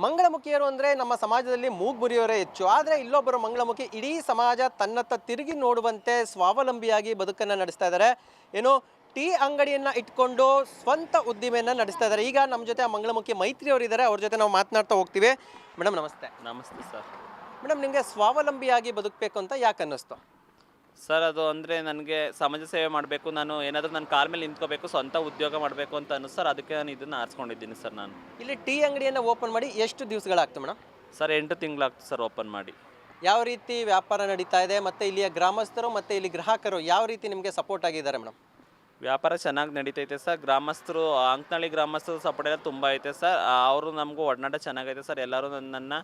ಮಂಗಳಮುಖಿಯರು ಅಂದರೆ ನಮ್ಮ ಸಮಾಜದಲ್ಲಿ ಮೂಗ್ಮುರಿಯವರೇ ಹೆಚ್ಚು. ಆದರೆ ಇಲ್ಲೊಬ್ಬರು ಮಂಗಳಮುಖಿ ಇಡೀ ಸಮಾಜ ತನ್ನತ್ತ ತಿರುಗಿ ನೋಡುವಂತೆ ಸ್ವಾವಲಂಬಿಯಾಗಿ ಬದುಕನ್ನು ನಡೆಸ್ತಾ ಇದ್ದಾರೆ. ಏನು ಟೀ ಅಂಗಡಿಯನ್ನು ಇಟ್ಕೊಂಡು ಸ್ವಂತ ಉದ್ದಿಮೆಯನ್ನು ನಡೆಸ್ತಾ ಇದ್ದಾರೆ. ಈಗ ನಮ್ಮ ಜೊತೆ ಆ ಮಂಗಳಮುಖಿ ಮೈತ್ರಿ ಅವರು ಇದ್ದಾರೆ. ಅವ್ರ ಜೊತೆ ನಾವು ಮಾತನಾಡ್ತಾ ಹೋಗ್ತೀವಿ. ಮೇಡಮ್ ನಮಸ್ತೆ. ನಮಸ್ತೆ ಸರ್. ಮೇಡಮ್, ನಿಮಗೆ ಸ್ವಾವಲಂಬಿಯಾಗಿ ಬದುಕಬೇಕು ಅಂತ ಯಾಕೆ ಅನ್ನಿಸ್ತು? ಸರ್ ಅದು ಅಂದರೆ ನನಗೆ ಸಮಾಜ ಸೇವೆ ಮಾಡಬೇಕು, ನಾನು ಏನಾದರೂ ನನ್ನ ಕಾಲ ಮೇಲೆ ನಿಂತ್ಕೋಬೇಕು, ಸ್ವಂತ ಉದ್ಯೋಗ ಮಾಡಬೇಕು ಅಂತ ಅನ್ನಿಸ್ತು ಸರ್. ಅದಕ್ಕೆ ನಾನು ಇದನ್ನು ಆರಿಸ್ಕೊಂಡಿದ್ದೀನಿ ಸರ್. ನಾನು ಇಲ್ಲಿ ಟೀ ಅಂಗಡಿಯನ್ನು ಓಪನ್ ಮಾಡಿ ಎಷ್ಟು ದಿವಸಗಳಾಗ್ತದೆ ಮೇಡಮ್? ಸರ್ 8 ತಿಂಗಳಾಗ್ತದೆ ಸರ್ ಓಪನ್ ಮಾಡಿ. ಯಾವ ರೀತಿ ವ್ಯಾಪಾರ ನಡೀತಾ ಇದೆ ಮತ್ತು ಇಲ್ಲಿಯ ಗ್ರಾಮಸ್ಥರು ಮತ್ತು ಇಲ್ಲಿ ಗ್ರಾಹಕರು ಯಾವ ರೀತಿ ನಿಮಗೆ ಸಪೋರ್ಟ್ ಆಗಿದ್ದಾರೆ ಮೇಡಮ್? ವ್ಯಾಪಾರ ಚೆನ್ನಾಗಿ ನಡೀತೈತೆ ಸರ್. ಗ್ರಾಮಸ್ಥರು, ಅಂಕನಹಳ್ಳಿ ಗ್ರಾಮಸ್ಥರು ಸಪೋರ್ಟ್ ಎಲ್ಲ ತುಂಬ ಐತೆ ಸರ್. ಅವರು ನಮಗೂ ಒಡನಾಟ ಚೆನ್ನಾಗೈತೆ ಸರ್. ಎಲ್ಲರೂ ನನ್ನ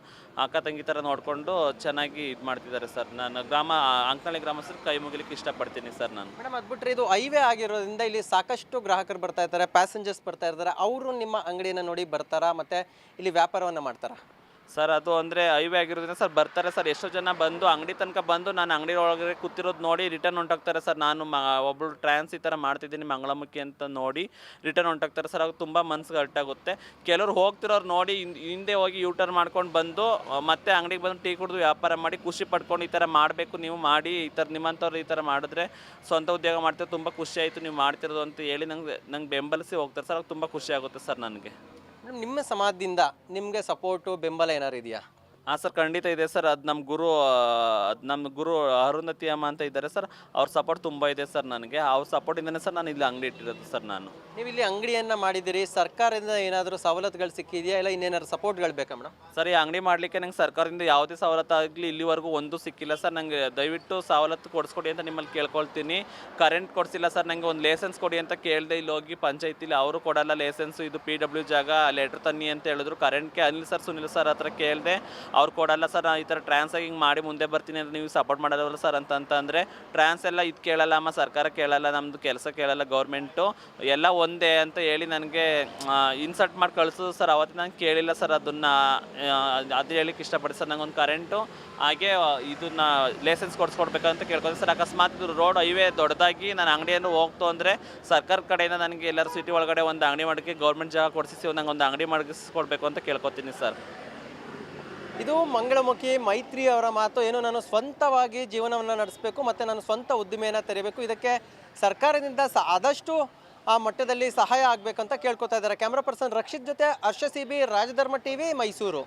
ಅಕ್ಕ ತಂಗಿ ಥರ ನೋಡಿಕೊಂಡು ಚೆನ್ನಾಗಿ ಇದು ಮಾಡ್ತಿದ್ದಾರೆ ಸರ್. ನಾನು ಅಂಕನಹಳ್ಳಿ ಗ್ರಾಮಸ್ಥರು ಕೈ ಮುಗಿಲಿಕ್ಕೆ ಇಷ್ಟಪಡ್ತೀನಿ ಸರ್ ನಾನು. ಮೇಡಮ್, ಅದ್ಬಿಟ್ರೆ ಇದು ಹೈವೇ ಆಗಿರೋದ್ರಿಂದ ಇಲ್ಲಿ ಸಾಕಷ್ಟು ಗ್ರಾಹಕರು ಬರ್ತಾ ಇರ್ತಾರೆ, ಪ್ಯಾಸೆಂಜರ್ಸ್ ಬರ್ತಾ ಇರ್ತಾರೆ. ಅವರು ನಿಮ್ಮ ಅಂಗಡಿಯನ್ನು ನೋಡಿ ಬರ್ತಾರಾ ಮತ್ತು ಇಲ್ಲಿ ವ್ಯಾಪಾರವನ್ನು ಮಾಡ್ತಾರಾ? ಸರ್ ಅದು ಅಂದರೆ ಹೈವೇ ಆಗಿರೋದ್ರಿಂದ ಸರ್ ಬರ್ತಾರೆ ಸರ್. ಎಷ್ಟೋ ಜನ ಬಂದು ಅಂಗಡಿ ತನಕ ಬಂದು ನಾನು ಅಂಗಡಿ ಒಳಗಡೆ ಕೂತಿರೋದು ನೋಡಿ ರಿಟರ್ನ್ ಹೊಂಟೋಗ್ತಾರೆ ಸರ್. ನಾನು ಒಬ್ಬಳು ಟ್ರಾನ್ಸ್ ಈ ಥರ ಮಾಡ್ತಿದ್ದೀನಿ ಮಂಗಳಮುಖಿ ಅಂತ ನೋಡಿ ರಿಟರ್ನ್ ಹೊಂಟೋಗ್ತಾರೆ ಸರ್. ಅವಾಗ ತುಂಬ ಮನ್ಸಿಗೆ ಅರ್ಟಾಗುತ್ತೆ. ಕೆಲವ್ರು ಹೋಗ್ತಿರೋರು ನೋಡಿ ಹಿಂದೆ ಹೋಗಿ ಯೂಟರ್ನ್ ಮಾಡ್ಕೊಂಡು ಬಂದು ಮತ್ತೆ ಅಂಗಡಿಗೆ ಬಂದು ಟೀ ಕುಡಿದು ವ್ಯಾಪಾರ ಮಾಡಿ ಖುಷಿ ಪಡ್ಕೊಂಡು ಈ ಥರ ಮಾಡಬೇಕು, ನೀವು ಮಾಡಿ, ಈ ಥರ ನಿಮ್ಮಂಥವ್ರು ಈ ಥರ ಮಾಡಿದ್ರೆ ಸ್ವಂತ ಉದ್ಯೋಗ ಮಾಡ್ತೀವಿ, ತುಂಬ ಖುಷಿ ಆಯಿತು ನೀವು ಮಾಡ್ತಿರೋದು ಅಂತ ಹೇಳಿ ನಂಗೆ ಬೆಂಬಲಿಸಿ ಹೋಗ್ತಾರೆ ಸರ್. ಅವಾಗ ತುಂಬ ಖುಷಿ ಆಗುತ್ತೆ ಸರ್ ನನಗೆ. ನಿಮ್ಮ ಸಮಾಜದಿಂದ ನಿಮಗೆ ಸಪೋರ್ಟು ಬೆಂಬಲ ಏನಾದ್ರು ಇದೆಯಾ? ಹಾಂ ಸರ್, ಖಂಡಿತ ಇದೆ ಸರ್. ಅದು ನಮ್ಮ ಗುರು ಅರುಂಧತಿ ಅಮ್ಮ ಅಂತ ಇದ್ದಾರೆ ಸರ್. ಅವ್ರ ಸಪೋರ್ಟ್ ತುಂಬ ಇದೆ ಸರ್ ನನಗೆ. ಅವ್ರ ಸಪೋರ್ಟಿಂದನೇ ಸರ್ ನಾನು ಇಲ್ಲಿ ಅಂಗಡಿ ಇಟ್ಟಿರೋದು ಸರ್. ನೀವು ಇಲ್ಲಿ ಅಂಗಡಿಯನ್ನು ಮಾಡಿದ್ದೀರಿ, ಸರ್ಕಾರದಿಂದ ಏನಾದರೂ ಸವಲತ್ತುಗಳು ಸಿಕ್ಕಿದೆಯಾ, ಇಲ್ಲ ಇನ್ನೇನಾದ್ರು ಸಪೋರ್ಟ್ಗಳು ಬೇಕಾ ಮೇಡಮ್? ಸರ್, ಈ ಅಂಗಡಿ ಮಾಡಲಿಕ್ಕೆ ನಂಗೆ ಸರ್ಕಾರದಿಂದ ಯಾವುದೇ ಸವಲತ್ತು ಆಗಲಿ ಇಲ್ಲಿವರೆಗೂ ಒಂದು ಸಿಕ್ಕಿಲ್ಲ ಸರ್. ನನಗೆ ದಯವಿಟ್ಟು ಸವಲತ್ತು ಕೊಡಿಸ್ಕೊಡಿ ಅಂತ ನಿಮ್ಮಲ್ಲಿ ಕೇಳ್ಕೊಳ್ತೀನಿ. ಕರೆಂಟ್ ಕೊಡಿಸಿಲ್ಲ ಸರ್. ನನಗೆ ಒಂದು ಲೈಸೆನ್ಸ್ ಕೊಡಿ ಅಂತ ಕೇಳಿದೆ. ಇಲ್ಲಿ ಹೋಗಿ ಪಂಚಾಯತಿಲಿ ಅವರು ಕೊಡಲ್ಲ ಲೈಸೆನ್ಸು, ಇದು PW ಜಾಗ, ಲೆಟ್ರ್ ತನ್ನಿ ಅಂತ ಹೇಳಿದ್ರು. ಕರೆಂಟ್ಗೆ ಸುನಿಲ್ ಸರ್ ಹತ್ರ ಕೇಳಿದೆ, ಅವ್ರು ಕೊಡಲ್ಲ ಸರ್. ಈ ಥರ ಟ್ರಾನ್ಸ್ ಆಗಿ ಹಿಂಗೆ ಮಾಡಿ ಮುಂದೆ ಬರ್ತೀನಿ ಅಂತ ನೀವು ಸಪೋರ್ಟ್ ಮಾಡೋದಲ್ಲ ಸರ್ ಅಂತಂದರೆ ಟ್ರಾನ್ಸ್ ಎಲ್ಲ ಇದು ಕೇಳಲ್ಲ ಅಮ್ಮ, ಸರ್ಕಾರ ಕೇಳಲ್ಲ, ನಮ್ಮದು ಕೆಲಸ ಕೇಳಲ್ಲ, ಗೌರ್ಮೆಂಟು ಎಲ್ಲ ಒಂದೇ ಅಂತ ಹೇಳಿ ನನಗೆ ಇನ್ಸಲ್ಟ್ ಮಾಡಿ ಕಳಿಸೋದು ಸರ್. ಅವತ್ತು ನಾನು ಕೇಳಿಲ್ಲ ಸರ್ ಅದನ್ನು. ಅದು ಹೇಳಿಕ್ಕೆ ಇಷ್ಟಪಡ್ತೀನಿ ಸರ್. ನಂಗೊಂದು ಕರೆಂಟು ಹಾಗೆ ಇದನ್ನ ಲೈಸೆನ್ಸ್ ಕೊಡಿಸ್ಕೊಡ್ಬೇಕಂತ ಕೇಳ್ಕೊತೀನಿ ಸರ್. ಅಕಸ್ಮಾತ್ ಇದು ರೋಡ್ ಹೈವೇ ದೊಡ್ಡದಾಗಿ ನಾನು ಅಂಗಡಿಯನ್ನು ಹೋಗ್ತು ಅಂದರೆ ಸರ್ಕಾರ ಕಡೆಯಿಂದ ನನಗೆ ಎಲ್ಲರೂ ಸಿಟಿ ಒಳಗಡೆ ಒಂದು ಅಂಗಡಿ ಮಾಡೋಕ್ಕೆ ಗೌರ್ಮೆಂಟ್ ಜಾಗ ಕೊಡಿಸಿ ನಂಗೆ ಒಂದು ಅಂಗಡಿ ಮಾಡಿಸ್ಕೊಡ್ಬೇಕು ಅಂತ ಕೇಳ್ಕೊತೀನಿ ಸರ್. ಇದು ಮಂಗಳಮುಖಿ ಮೈತ್ರಿ ಅವರ ಮಾತು. ಏನು, ನಾನು ಸ್ವಂತವಾಗಿ ಜೀವನವನ್ನು ನಡೆಸಬೇಕು ಮತ್ತು ನಾನು ಸ್ವಂತ ಉದ್ದಿಮೆಯನ್ನು ತೆರೆಯಬೇಕು, ಇದಕ್ಕೆ ಸರ್ಕಾರದಿಂದ ಆದಷ್ಟು ಆ ಮಟ್ಟದಲ್ಲಿ ಸಹಾಯ ಆಗಬೇಕಂತ ಕೇಳ್ಕೊತಾ ಇದ್ದಾರೆ. ಕ್ಯಾಮ್ರಾ ಪರ್ಸನ್ ರಕ್ಷಿತ್ ಜೊತೆ ಹರ್ಷ CB, ರಾಜಧರ್ಮ TV, ಮೈಸೂರು.